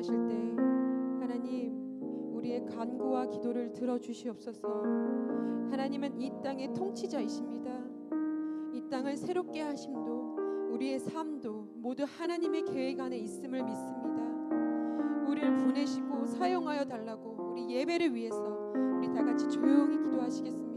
기도하실 때 하나님 우리의 간구와 기도를 들어주시옵소서. 하나님은 이 땅의 통치자이십니다. 이 땅을 새롭게 하심도 우리의 삶도 모두 하나님의 계획 안에 있음을 믿습니다. 우리를 보내시고 사용하여 달라고 우리 예배를 위해서 우리 다 같이 조용히 기도하시겠습니다.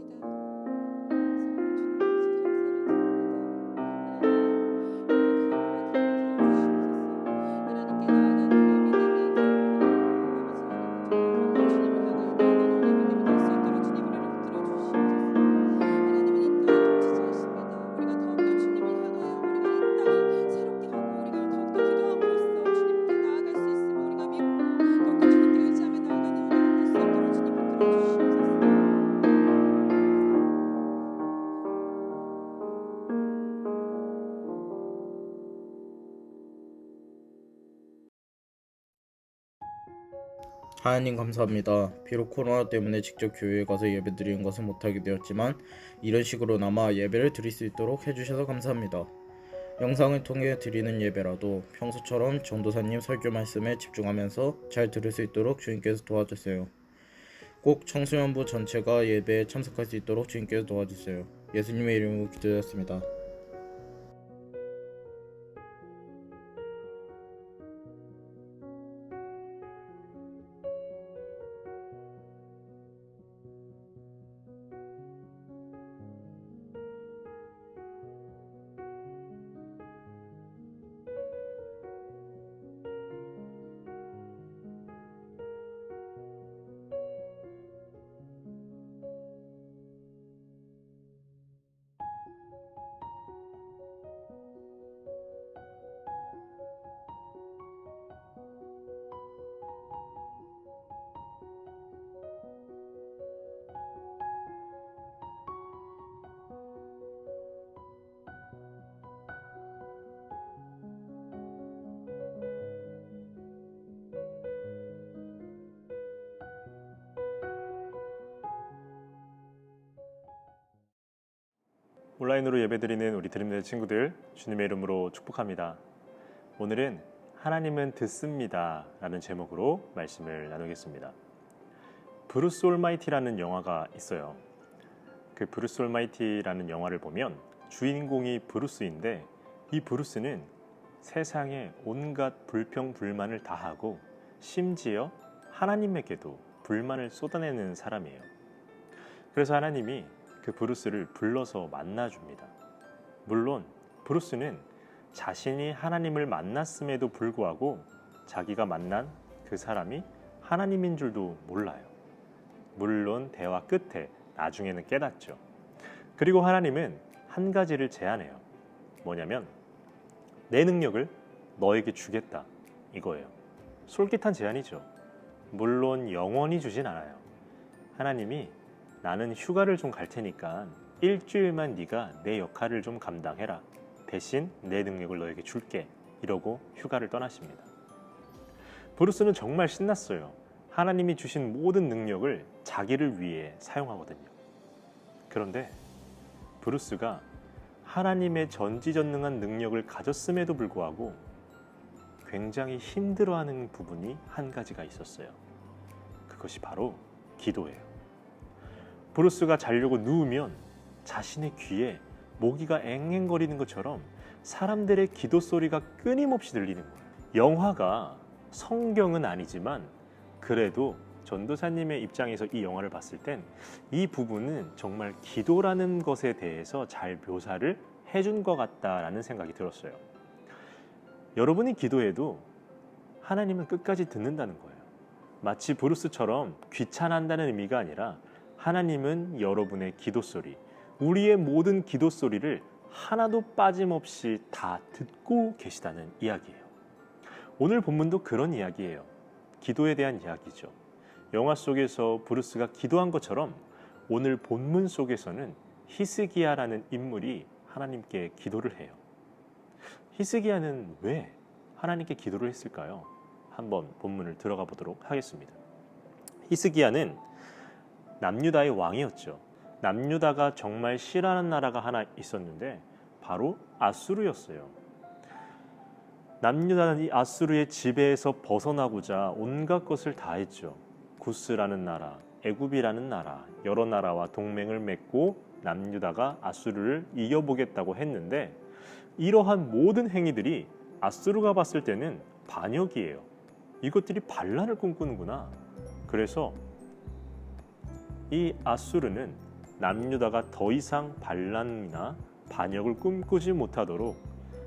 하나님 감사합니다. 비록 코로나 때문에 직접 교회에 가서 예배드리는 것은 못하게 되었지만 이런 식으로나마 예배를 드릴 수 있도록 해주셔서 감사합니다. 영상을 통해 드리는 예배라도 평소처럼 전도사님 설교 말씀에 집중하면서 잘 들을 수 있도록 주님께서 도와주세요. 꼭 청소년부 전체가 예배에 참석할 수 있도록 주님께서 도와주세요. 예수님의 이름으로 기도드렸습니다. 온라인으로 예배드리는 우리 드림네 친구들 주님의 이름으로 축복합니다. 오늘은 하나님은 듣습니다 라는 제목으로 말씀을 나누겠습니다. 브루스 올마이티라는 영화가 있어요. 그 브루스 올마이티라는 영화를 보면 주인공이 브루스인데 이 브루스는 세상에 온갖 불평불만을 다하고 심지어 하나님에게도 불만을 쏟아내는 사람이에요. 그래서 하나님이 그 브루스를 불러서 만나줍니다. 물론 브루스는 자신이 하나님을 만났음에도 불구하고 자기가 만난 그 사람이 하나님인 줄도 몰라요. 물론 대화 끝에 나중에는 깨닫죠. 그리고 하나님은 한 가지를 제안해요. 뭐냐면 내 능력을 너에게 주겠다 이거예요. 솔깃한 제안이죠. 물론 영원히 주진 않아요. 하나님이 나는 휴가를 좀 갈 테니까 일주일만 네가 내 역할을 좀 감당해라. 대신 내 능력을 너에게 줄게. 이러고 휴가를 떠나십니다. 브루스는 정말 신났어요. 하나님이 주신 모든 능력을 자기를 위해 사용하거든요. 그런데 브루스가 하나님의 전지전능한 능력을 가졌음에도 불구하고 굉장히 힘들어하는 부분이 한 가지가 있었어요. 그것이 바로 기도예요. 브루스가 자려고 누우면 자신의 귀에 모기가 앵앵거리는 것처럼 사람들의 기도 소리가 끊임없이 들리는 거예요. 영화가 성경은 아니지만 그래도 전도사님의 입장에서 이 영화를 봤을 땐 이 부분은 정말 기도라는 것에 대해서 잘 묘사를 해준 것 같다라는 생각이 들었어요. 여러분이 기도해도 하나님은 끝까지 듣는다는 거예요. 마치 브루스처럼 귀찮아한다는 의미가 아니라 하나님은 여러분의 기도 소리, 우리의 모든 기도 소리를 하나도 빠짐없이 다 듣고 계시다는 이야기예요. 오늘 본문도 그런 이야기예요. 기도에 대한 이야기죠. 영화 속에서 브루스가 기도한 것처럼 오늘 본문 속에서는 히스기야라는 인물이 하나님께 기도를 해요. 히스기야는 왜 하나님께 기도를 했을까요? 한번 본문을 들어가 보도록 하겠습니다. 히스기야는 남유다의 왕이었죠. 남유다가 정말 싫어하는 나라가 하나 있었는데 바로 아수르였어요. 남유다는 이 아수르의 지배에서 벗어나고자 온갖 것을 다 했죠. 구스라는 나라, 애굽이라는 나라, 여러 나라와 동맹을 맺고 남유다가 아수르를 이겨보겠다고 했는데 이러한 모든 행위들이 아수르가 봤을 때는 반역이에요. 이것들이 반란을 꿈꾸는구나. 그래서 이 아수르는 남유다가 더 이상 반란이나 반역을 꿈꾸지 못하도록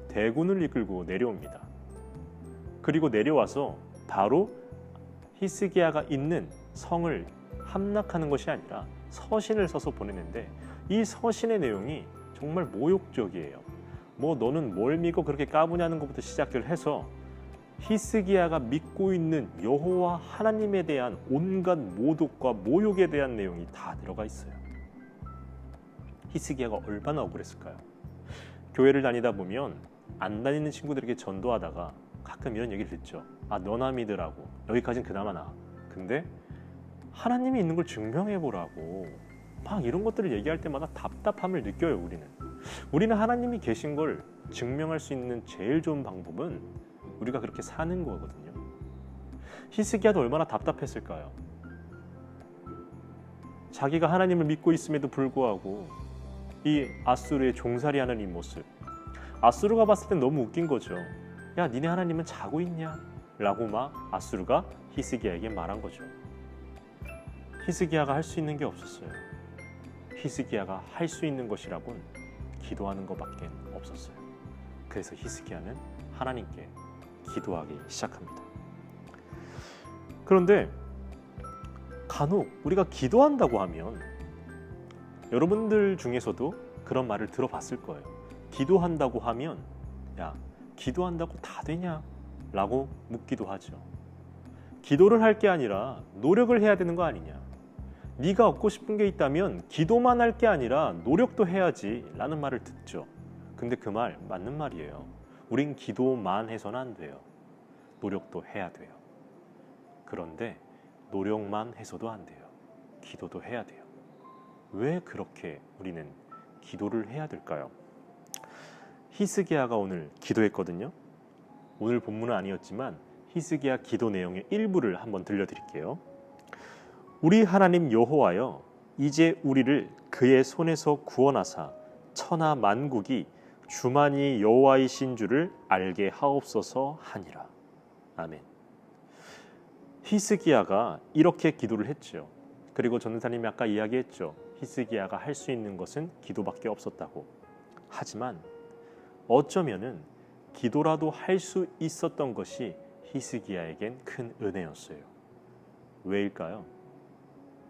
대군을 이끌고 내려옵니다. 그리고 내려와서 바로 히스기야가 있는 성을 함락하는 것이 아니라 서신을 써서 보내는데 이 서신의 내용이 정말 모욕적이에요. 뭐 너는 뭘 믿고 그렇게 까부냐는 것부터 시작을 해서 히스기야가 믿고 있는 여호와 하나님에 대한 온갖 모독과 모욕에 대한 내용이 다 들어가 있어요. 히스기야가 얼마나 억울했을까요? 교회를 다니다 보면 안 다니는 친구들에게 전도하다가 가끔 이런 얘기를 듣죠. 아, 너나 믿으라고. 여기까진 그나마 나아. 근데 하나님이 있는 걸 증명해보라고. 막 이런 것들을 얘기할 때마다 답답함을 느껴요. 우리는 하나님이 계신 걸 증명할 수 있는 제일 좋은 방법은 우리가 그렇게 사는 거거든요. 히스기야도 얼마나 답답했을까요? 자기가 하나님을 믿고 있음에도 불구하고 이 아수르의 종살이하는 이 모습, 아수르가 봤을 땐 너무 웃긴 거죠. 야, 니네 하나님은 자고 있냐? 라고 막 아수르가 히스기야에게 말한 거죠. 히스기야가 할 수 있는 게 없었어요. 히스기야가 할 수 있는 것이라곤 기도하는 것밖에 없었어요. 그래서 히스기야는 하나님께 기도하기 시작합니다. 그런데 간혹 우리가 기도한다고 하면 여러분들 중에서도 그런 말을 들어봤을 거예요. 기도한다고 하면 야, 기도한다고 다 되냐? 라고 묻기도 하죠. 기도를 할 게 아니라 노력을 해야 되는 거 아니냐? 네가 얻고 싶은 게 있다면 기도만 할 게 아니라 노력도 해야지 라는 말을 듣죠. 근데 그 말 맞는 말이에요. 우린 기도만 해서는 안 돼요. 노력도 해야 돼요. 그런데 노력만 해서도 안 돼요. 기도도 해야 돼요. 왜 그렇게 우리는 기도를 해야 될까요? 히스기야가 오늘 기도했거든요. 오늘 본문은 아니었지만 히스기야 기도 내용의 일부를 한번 들려드릴게요. 우리 하나님 여호와여, 이제 우리를 그의 손에서 구원하사 천하 만국이 주만이 여호와이신 줄을 알게 하옵소서 하니라. 아멘. 히스기야가 이렇게 기도를 했죠. 그리고 전도사님이 아까 이야기했죠. 히스기야가 할 수 있는 것은 기도밖에 없었다고. 하지만 어쩌면은 기도라도 할 수 있었던 것이 히스기야에겐 큰 은혜였어요. 왜일까요?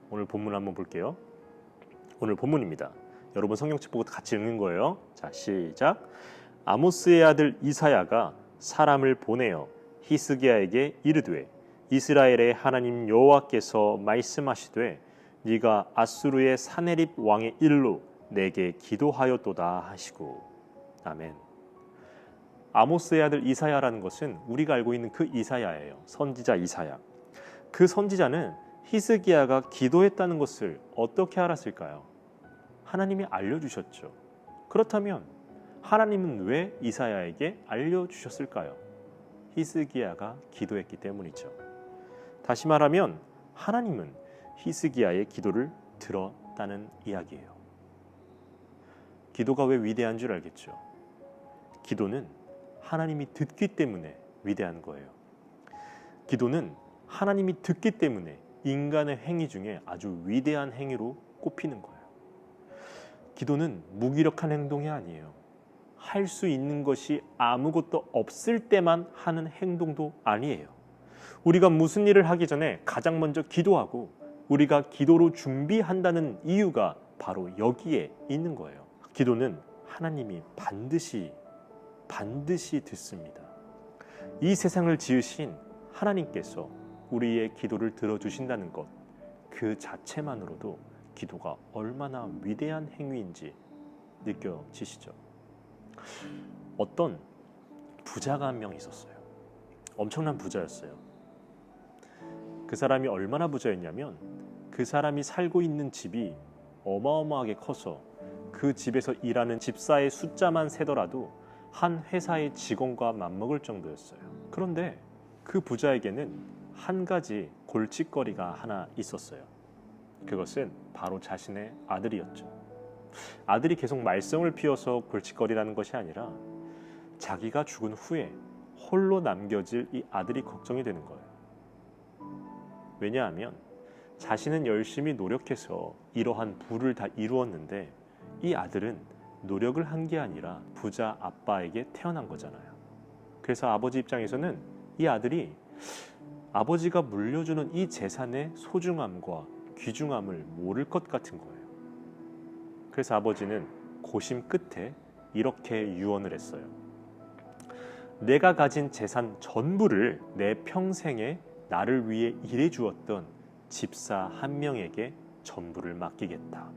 오늘 본문 한번 볼게요. 오늘 본문입니다. 여러분 성경책 보고 같이 읽는 거예요. 자, 시작. 아모스의 아들 이사야가 사람을 보내어 히스기야에게 이르되 이스라엘의 하나님 여호와께서 말씀하시되 네가 아수르의 사네립 왕의 일로 내게 기도하였도다 하시고. 아멘. 아모스의 아들 이사야라는 것은 우리가 알고 있는 그 이사야예요. 선지자 이사야. 그 선지자는 히스기야가 기도했다는 것을 어떻게 알았을까요? 하나님이 알려주셨죠. 그렇다면 하나님은 왜 이사야에게 알려주셨을까요? 히스기야가 기도했기 때문이죠. 다시 말하면 하나님은 히스기야의 기도를 들었다는 이야기예요. 기도가 왜 위대한 줄 알겠죠? 기도는 하나님이 듣기 때문에 위대한 거예요. 기도는 하나님이 듣기 때문에 인간의 행위 중에 아주 위대한 행위로 꼽히는 거예요. 기도는 무기력한 행동이 아니에요. 할 수 있는 것이 아무것도 없을 때만 하는 행동도 아니에요. 우리가 무슨 일을 하기 전에 가장 먼저 기도하고 우리가 기도로 준비한다는 이유가 바로 여기에 있는 거예요. 기도는 하나님이 반드시 듣습니다. 이 세상을 지으신 하나님께서 우리의 기도를 들어주신다는 것, 그 자체만으로도 기도가 얼마나 위대한 행위인지 느껴지시죠? 어떤 부자가 한 명 있었어요. 엄청난 부자였어요. 그 사람이 얼마나 부자였냐면 그 사람이 살고 있는 집이 어마어마하게 커서 그 집에서 일하는 집사의 숫자만 세더라도 한 회사의 직원과 맞먹을 정도였어요. 그런데 그 부자에게는 한 가지 골칫거리가 하나 있었어요. 그것은 바로 자신의 아들이었죠. 아들이 계속 말썽을 피워서 골칫거리라는 것이 아니라 자기가 죽은 후에 홀로 남겨질 이 아들이 걱정이 되는 거예요. 왜냐하면 자신은 열심히 노력해서 이러한 부를 다 이루었는데 이 아들은 노력을 한 게 아니라 부자 아빠에게 태어난 거잖아요. 그래서 아버지 입장에서는 이 아들이 아버지가 물려주는 이 재산의 소중함과 귀중함을 모를 것 같은 거예요. 그래서 아버지는 고심 끝에 이렇게 유언을 했어요. 내가 가진 재산 전부를 내 평생에 나를 위해 일해 주었던 집사 한 명에게 전부를 맡기겠다.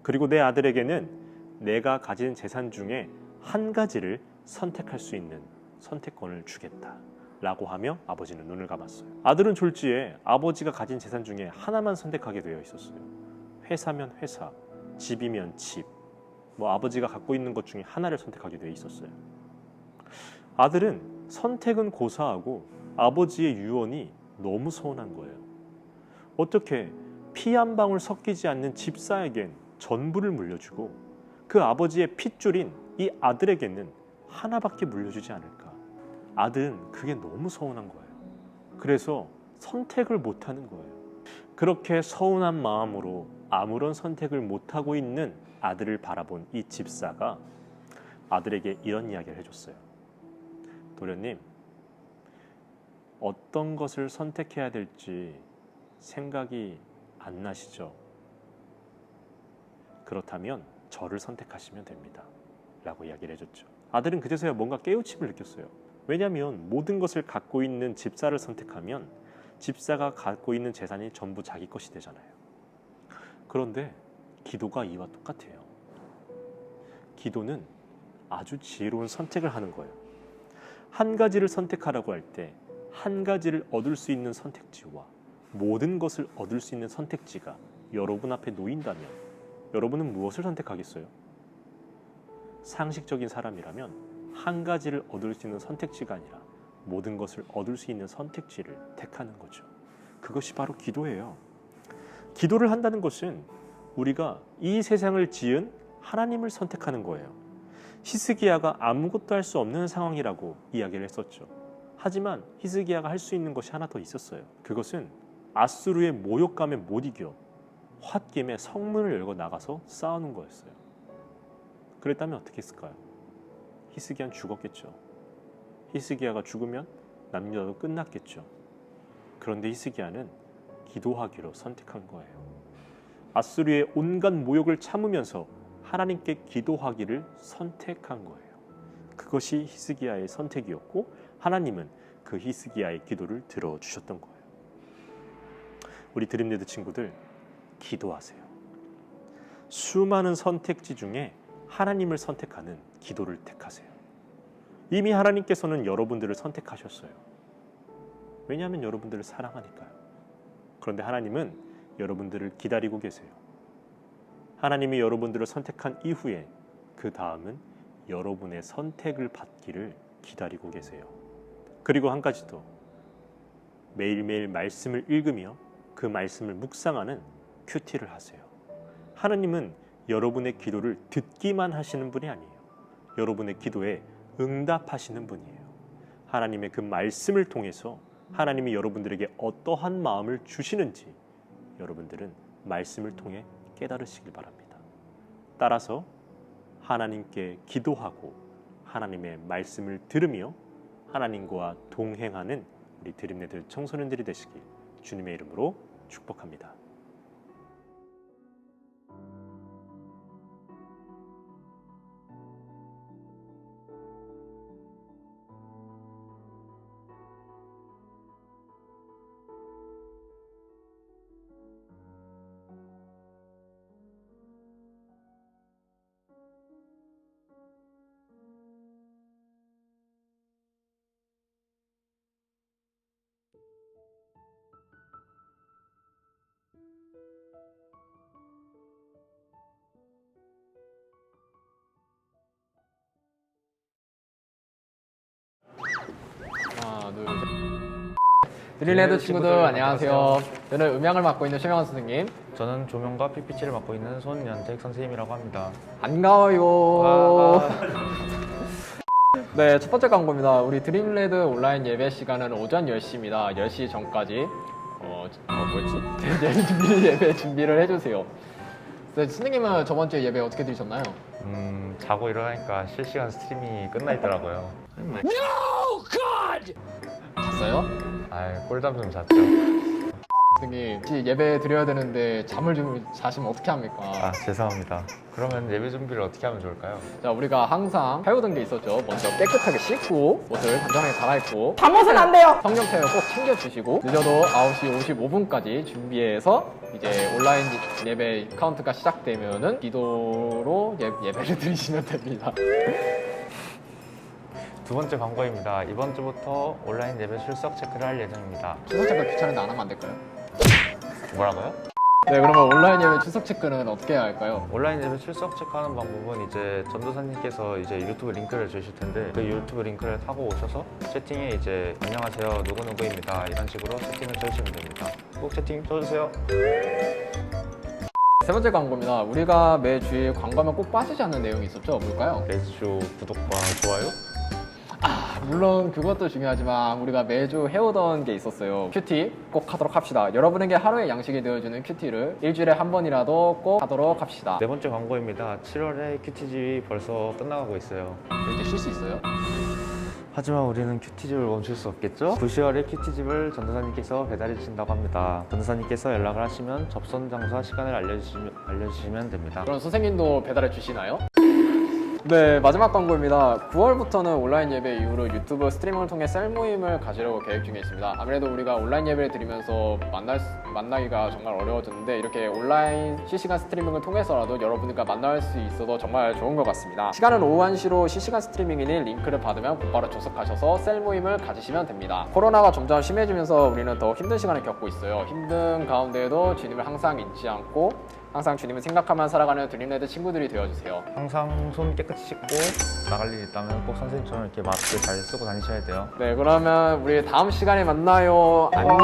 그리고 내 아들에게는 내가 가진 재산 중에 한 가지를 선택할 수 있는 선택권을 주겠다. 라고 하며 아버지는 눈을 감았어요. 아들은 졸지에 아버지가 가진 재산 중에 하나만 선택하게 되어 있었어요. 회사면 회사, 집이면 집, 아버지가 갖고 있는 것 중에 하나를 선택하게 되어 있었어요. 아들은 선택은 고사하고 아버지의 유언이 너무 서운한 거예요. 어떻게 피 한 방울 섞이지 않는 집사에겐 전부를 물려주고 그 아버지의 핏줄인 이 아들에게는 하나밖에 물려주지 않을까. 아들은 그게 너무 서운한 거예요. 그래서 선택을 못하는 거예요. 그렇게 서운한 마음으로 아무런 선택을 못하고 있는 아들을 바라본 이 집사가 아들에게 이런 이야기를 해줬어요. 도련님, 어떤 것을 선택해야 될지 생각이 안 나시죠? 그렇다면 저를 선택하시면 됩니다. 라고 이야기를 해줬죠. 아들은 그제서야 뭔가 깨우침을 느꼈어요. 왜냐하면 모든 것을 갖고 있는 집사를 선택하면 집사가 갖고 있는 재산이 전부 자기 것이 되잖아요. 그런데 기도가 이와 똑같아요. 기도는 아주 지혜로운 선택을 하는 거예요. 한 가지를 선택하라고 할 때 한 가지를 얻을 수 있는 선택지와 모든 것을 얻을 수 있는 선택지가 여러분 앞에 놓인다면 여러분은 무엇을 선택하겠어요? 상식적인 사람이라면 한 가지를 얻을 수 있는 선택지가 아니라 모든 것을 얻을 수 있는 선택지를 택하는 거죠. 그것이 바로 기도예요. 기도를 한다는 것은 우리가 이 세상을 지은 하나님을 선택하는 거예요. 히스기야가 아무것도 할 수 없는 상황이라고 이야기를 했었죠. 하지만 히스기야가 할 수 있는 것이 하나 더 있었어요. 그것은 아수르의 모욕감에 못 이겨 홧김에 성문을 열고 나가서 싸우는 거였어요. 그랬다면 어떻게 했을까요? 히스기야는 죽었겠죠. 히스기야가 죽으면 남유다도 끝났겠죠. 그런데 히스기야는 기도하기로 선택한 거예요. 아수르의 온갖 모욕을 참으면서 하나님께 기도하기를 선택한 거예요. 그것이 히스기야의 선택이었고 하나님은 그 히스기야의 기도를 들어주셨던 거예요. 우리 드림리드 친구들, 기도하세요. 수많은 선택지 중에 하나님을 선택하는 기도를 택하세요. 이미 하나님께서는 여러분들을 선택하셨어요. 왜냐하면 여러분들을 사랑하니까요. 그런데 하나님은 여러분들을 기다리고 계세요. 하나님이 여러분들을 선택한 이후에 그 다음은 여러분의 선택을 받기를 기다리고 계세요. 그리고 한 가지 더, 매일매일 말씀을 읽으며 그 말씀을 묵상하는 큐티를 하세요. 하나님은 여러분의 기도를 듣기만 하시는 분이 아니에요. 여러분의 기도에 응답하시는 분이에요. 하나님의 그 말씀을 통해서 하나님이 여러분들에게 어떠한 마음을 주시는지 여러분들은 말씀을 통해 깨달으시길 바랍니다. 따라서 하나님께 기도하고 하나님의 말씀을 들으며 하나님과 동행하는 우리 드림네들 청소년들이 되시길 주님의 이름으로 축복합니다. 드림레드 친구들 안녕하세요. 저는 음향을 맡고 있는 최명환 선생님. 저는 조명과 PPT를 맡고 있는 손연택 선생님이라고 합니다. 반가워요. 네, 첫 번째 광고입니다. 우리 드림레드 온라인 예배 시간은 오전 10시입니다. 10시 전까지 예배 준비를 해주세요. 네, 선생님은 저번 주에 예배 어떻게 드리셨나요? 자고 일어나니까 실시간 스트리밍이 끝나 있더라고요. 잤어요? 꿀잠 좀 잤죠. 선생님, 혹시 예배 드려야 되는데 잠을 좀 자시면 어떻게 합니까? 죄송합니다. 그러면 예배 준비를 어떻게 하면 좋을까요? 자, 우리가 항상 해오던 게 있었죠. 먼저 깨끗하게 씻고 옷을 단정하게 갈아입고 잠옷은 안 돼요. 성경책을 꼭 챙겨주시고 늦어도 9시 55분까지 준비해서 이제 온라인 예배 카운트가 시작되면은 기도로 예배를 드리시면 됩니다. 두 번째 광고입니다. 이번 주부터 온라인 예배 출석 체크를 할 예정입니다. 추석 체크 귀찮은데 안 하면 안 될까요? 뭐라고요? 네, 그러면 온라인 예배 추석 체크는 어떻게 해야 할까요? 온라인 예배 출석 체크하는 방법은 이제 전도사님께서 이제 유튜브 링크를 주실 텐데 그 유튜브 링크를 타고 오셔서 채팅에 이제 안녕하세요 누구누구입니다 이런 식으로 채팅을 쳐주시면 됩니다. 꼭 채팅 쳐주세요. 세 번째 광고입니다. 우리가 매주에 광고하면 꼭 빠지지 않는 내용이 있었죠. 뭘까요? 매주 구독과 좋아요? 물론 그것도 중요하지만 우리가 매주 해오던 게 있었어요. 큐티 꼭 하도록 합시다. 여러분에게 하루의 양식이 되어주는 큐티를 일주일에 한 번이라도 꼭 하도록 합시다. 네 번째 광고입니다. 7월에 큐티집이 벌써 끝나가고 있어요. 이제 쉴 수 있어요? 하지만 우리는 큐티집을 멈출 수 없겠죠? 9시월에 큐티집을 전도사님께서 배달해 주신다고 합니다. 전도사님께서 연락을 하시면 접선 장소와 시간을 알려주시면 됩니다. 그럼 선생님도 배달해 주시나요? 네, 마지막 광고입니다. 9월부터는 온라인 예배 이후로 유튜브 스트리밍을 통해 셀 모임을 가지려고 계획 중에 있습니다. 아무래도 우리가 온라인 예배를 드리면서 만나기가 정말 어려워졌는데 이렇게 온라인 실시간 스트리밍을 통해서라도 여러분들과 만날 수 있어도 정말 좋은 것 같습니다. 시간은 오후 1시로 실시간 스트리밍이니 링크를 받으면 곧바로 접속하셔서 셀 모임을 가지시면 됩니다. 코로나가 점점 심해지면서 우리는 더 힘든 시간을 겪고 있어요. 힘든 가운데에도 주님을 항상 잊지 않고 항상 주님을 생각하며 살아가는 드림레드 친구들이 되어주세요. 항상 손 깨끗이 씻고 나갈 일 있다면 꼭 선생님처럼 이렇게 마스크 잘 쓰고 다니셔야 돼요. 네, 그러면 우리 다음 시간에 만나요. 안녕.